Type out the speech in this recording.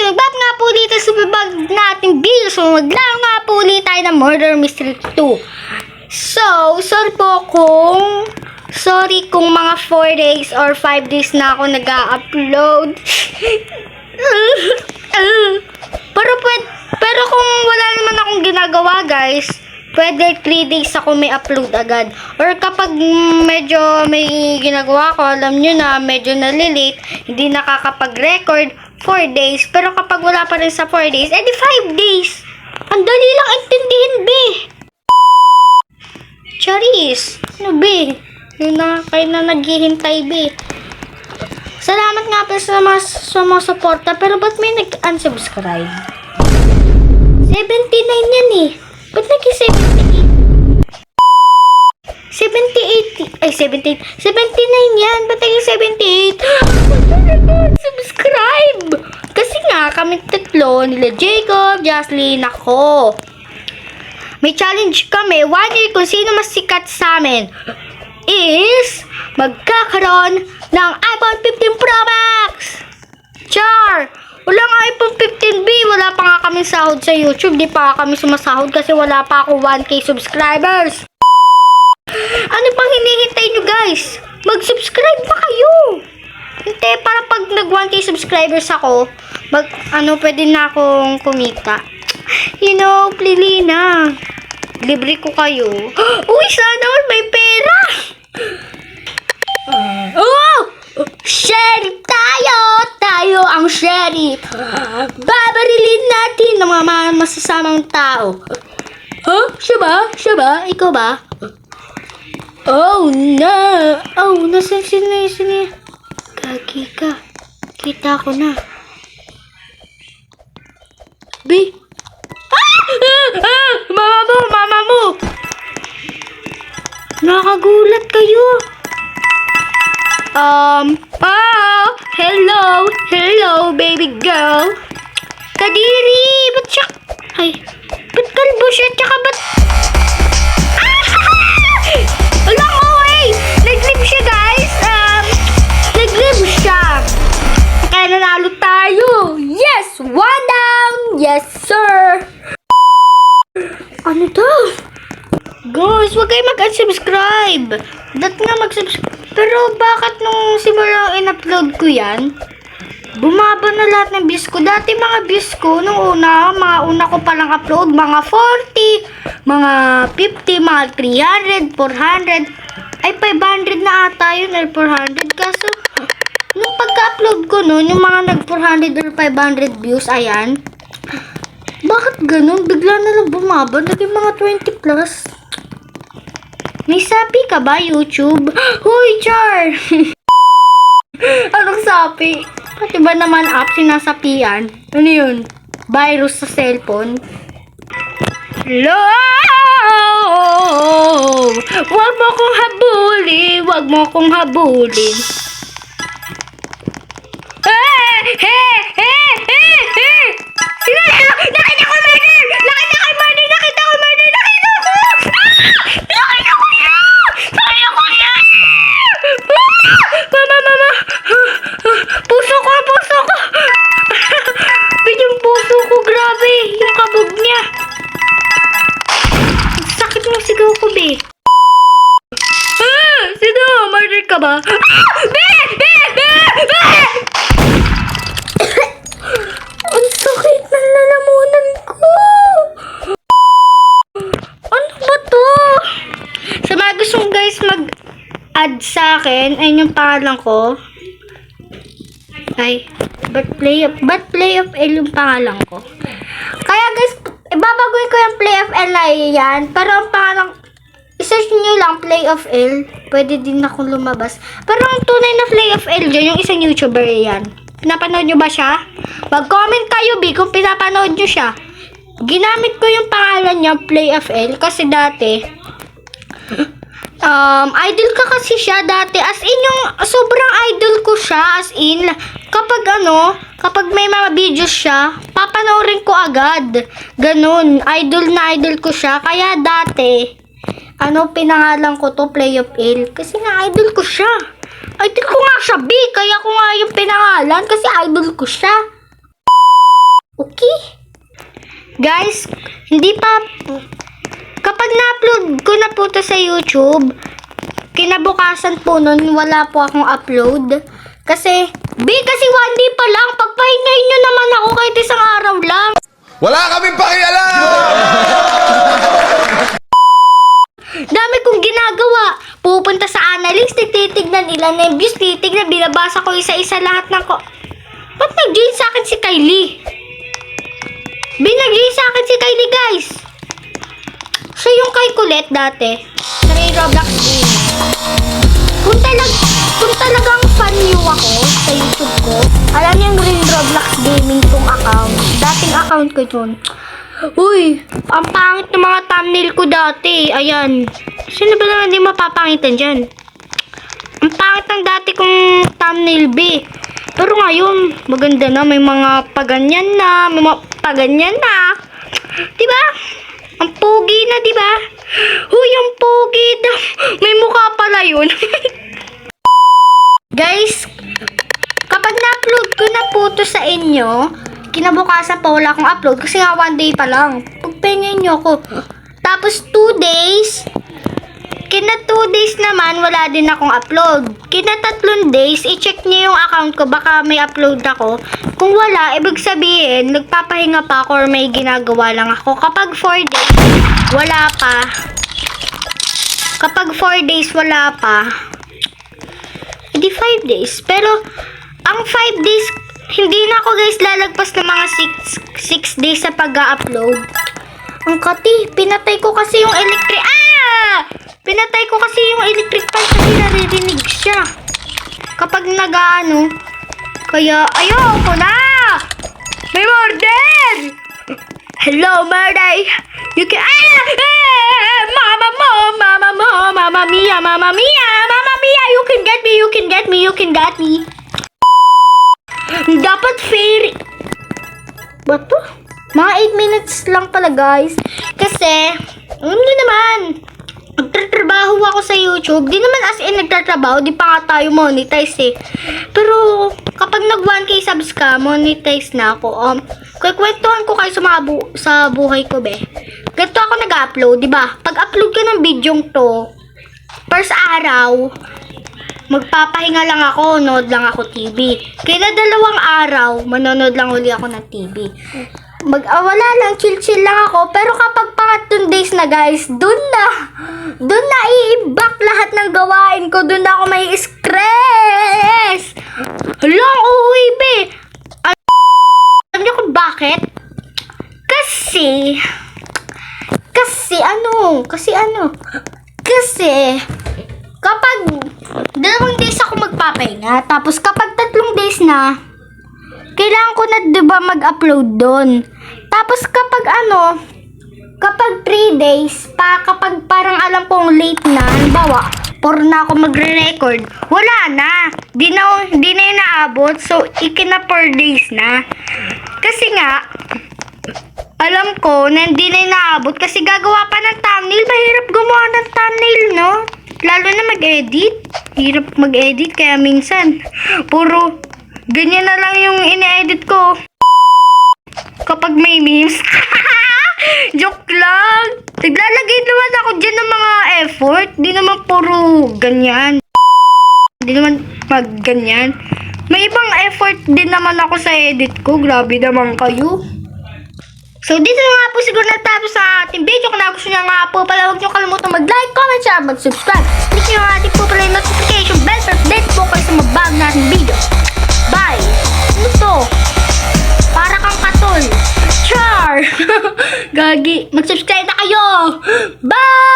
subab nga po dito sa bibag natin video. So, maglaro nga po ulit tayo ng Murder Mystery 2. So, sorry kung mga 4 days or 5 days na ako nag-upload. pero kung wala naman akong ginagawa, guys, pwede 3 days ako may upload agad. Or kapag medyo may ginagawa ko, alam nyo na, medyo nalilate, hindi nakakapag-record, 4 days. Pero kapag wala pa rin sa 4 days, edi 5 days. Ang dali lang intindihin, be. Charis. Ano, be? Yun na kayo na naghihintay, be. Salamat nga po sa mga suporta, pero ba't may nag-unsubscribe? 79 yan eh. Ba't naging 78? 78 yan. Ba't naging 78? Subscribe! Kasi nga, kami tatlo, nila Jacob, Jocelyn, ako. May challenge kami, 1 year kung sino mas sikat sa amin is magkakaroon ng iPhone 15 Pro Max! Char! Walang iPhone 15B, wala pa nga kami sahod sa YouTube, di pa kami sumasahod kasi wala pa ako 1K subscribers. Ano pang hinihintay nyo, guys? Mag-subscribe pa kayo! Hindi, para pag nag 1K subscribers ako, pwede na akong kumita. You know, Plilina, libre ko kayo. Uy, sana all may pera! Oh! Sheriff tayo! Tayo ang sheriff! Babarilin natin ng mga masasamang tao. Huh? Siya ba? Ikaw ba? Oh, no! Oh, sini. Kagi ka. Kita ko na. B. Mama mo! Nakagulat kayo. Hello, baby girl. Kadiri, ba't siya? Ba't kalbo siya? Tsaka ba't? Alam ko nag-live siya, guys. Nag-live siya. Kaya nanalo tayo. Yes, 1 down. Yes, sir. Ano to? Guys, huwag kayo mag-unsubscribe. Dat nga mag-subscribe. Pero bakit nung simula in-upload ko yan, bumaba na lahat ng views ko. Dati mga views ko, nung mga una ko palang upload, mga 40, mga 50, mga 300, 400, ay 500 na ata yun, or 400. Kaso, nung pagka-upload ko nun, yung mga nag 400 or 500 views, ayan, bakit ganun? Bigla na lang bumaba, naging mga 20 plus. May sapi ka ba, YouTube? Hoy, Char! Anong sapi? Pati ba naman app sinasapian? Ano yun? Virus sa cellphone? Hello! Wag mo kong habulin. Nakita ko murder! Mama! Puso ko! Yung puso ko, grabe! Yung kabog niya! Sakit ng sigaw ko, be! Sino? Murder ka ba? Be! Ang sakit ng lalamunan ko! Ano ba to? Sa mga gustong guys mag-add sa akin, ay yung pangalan ko. Ay, but play of L yung pangalan ko. Kaya guys, ibabaguhin ko yung play of L na yan. Pero ang pangalan, isearch nyo lang play of L. Pwede din akong lumabas. Pero ang tunay na play of L dyan, yung isang YouTuber yan. Pinapanood nyo ba siya? Mag-comment kayo, B, kung pinapanood nyo siya. Ginamit ko yung pangalan niya, play of L, kasi dati, idol ka kasi siya dati. As in, yung sobrang idol ko siya. As in, kapag may mga videos siya, papanoorin ko agad. Ganun, idol na idol ko siya. Kaya dati, pinangalan ko to, Play of L. Kasi nga, idol ko siya. Idol ko nga siya, B. Kaya ko nga yung pinangalan kasi idol ko siya. Okay? Guys, hindi pa... Kapag na-upload ko na po to sa YouTube, kinabukasan po nun, wala po akong upload. Kasi one day pa lang, pagpahingayin nyo naman ako kahit isang araw lang. Wala kaming pakialam! Dami kong ginagawa. Pupunta sa analytics, titignan ilan na yung views, titignan, binabasa ko isa-isa lahat ng ko. Ba't nag-join sa akin si Kylie? Binag-join sa akin si Kylie, guys. Siya yung kay Colette dati. Sa Roblox game. Kung talagang fan niyo ako sa YouTube ko, alam niyo yung Green Roblox Gaming kong account. Dating account ko yun. Uy, ang pangit ng mga thumbnail ko dati. Ayan. Sino ba naman hindi mapapangitan dyan? Ang pangit ng dati kong thumbnail, B. Pero ngayon, maganda na. May mga paganyan na. May mga paganyan na. Diba? Ang pogi na, diba? Uy, ang pogi na. May mukha pala yun. Guys, kapag na-upload ko na po to sa inyo, kinabukasan pa wala akong upload kasi nga 1 day pa lang. Pagpengin nyo ako. Tapos 2 days, kina 2 days naman wala din akong upload. Kina 3 days, i-check nyo yung account ko, baka may upload ako. Kung wala, ibig sabihin, nagpapahinga pa ako or may ginagawa lang ako. Kapag 4 days, wala pa. Kapag 4 days, wala pa. Hindi 5 days. Pero, ang 5 days, hindi na ako guys lalagpas ng mga 6 days sa pag-upload. Ang kati, pinatay ko kasi yung electric... Pinatay ko kasi yung electric fan kasi naririnig siya. Kapag nag-ano. Kaya, ayoko na! May murder! Hello, murder! You can... Mama mo! Mama mo! Mama mia! Mama mia! Mama mia! You can get me! You can get me! You can get me! Dapat fair. Ba't to? Mga 8 minutes lang pala, guys. Kasi, alam nyo naman, nagtatrabaho ako sa YouTube. Di naman as in nagtatrabaho, di pa nga tayo monetize eh. Pero, kapag nag 1K subs ka, monetize na ako. Kukwentuhan ko kayo sa mga sa buhay ko, be. Ganito ako nag-upload, di ba? Pag-upload ko ng video to, first araw, magpapahinga lang ako, nood lang ako TV. Kaya 2 araw, manonood lang uli ako ng TV. Wala lang, chill lang ako. Pero kapag pangatlong days na guys, dun na iibak lahat ng gawain ko. Dun na ako may stress. Hala, uwi, be. Alam niyo kung bakit? Kasi kapag 2 days ako magpapahinga, tapos kapag 3 days na, kailangan ko na 'di ba mag-upload doon. Tapos kapag 3 days pa, kapag parang alam kong late na, halimbawa, 4 na ako magre-record, wala na. Di na yun naabot, so ikina 4 days na. Kasi nga, alam ko na hindi na yun naabot kasi gagawa pa ng thumbnail. Mahirap gumawa ng thumbnail, no? Lalo na mag-edit. Hirap mag-edit, kaya minsan, puro ganyan na lang yung ine-edit ko. Kapag may memes. Joke lang. Naglalagay naman ako dyan ng mga effort. Di naman puro ganyan. Di naman pag ganyan. May ibang effort din naman ako sa edit ko. Grabe naman kayo. So, dito na nga po siguro natapos sa ating video. Kung gusto nyo nga po pala, huwag nyo kalimutan mag-like, comment, share, mag-subscribe. Click nyo nga po pala yung notification bell para update po kayo sa mabago natin video. Bye! Ano to? Para kang katol. Char! Gagi, mag-subscribe na kayo! Bye!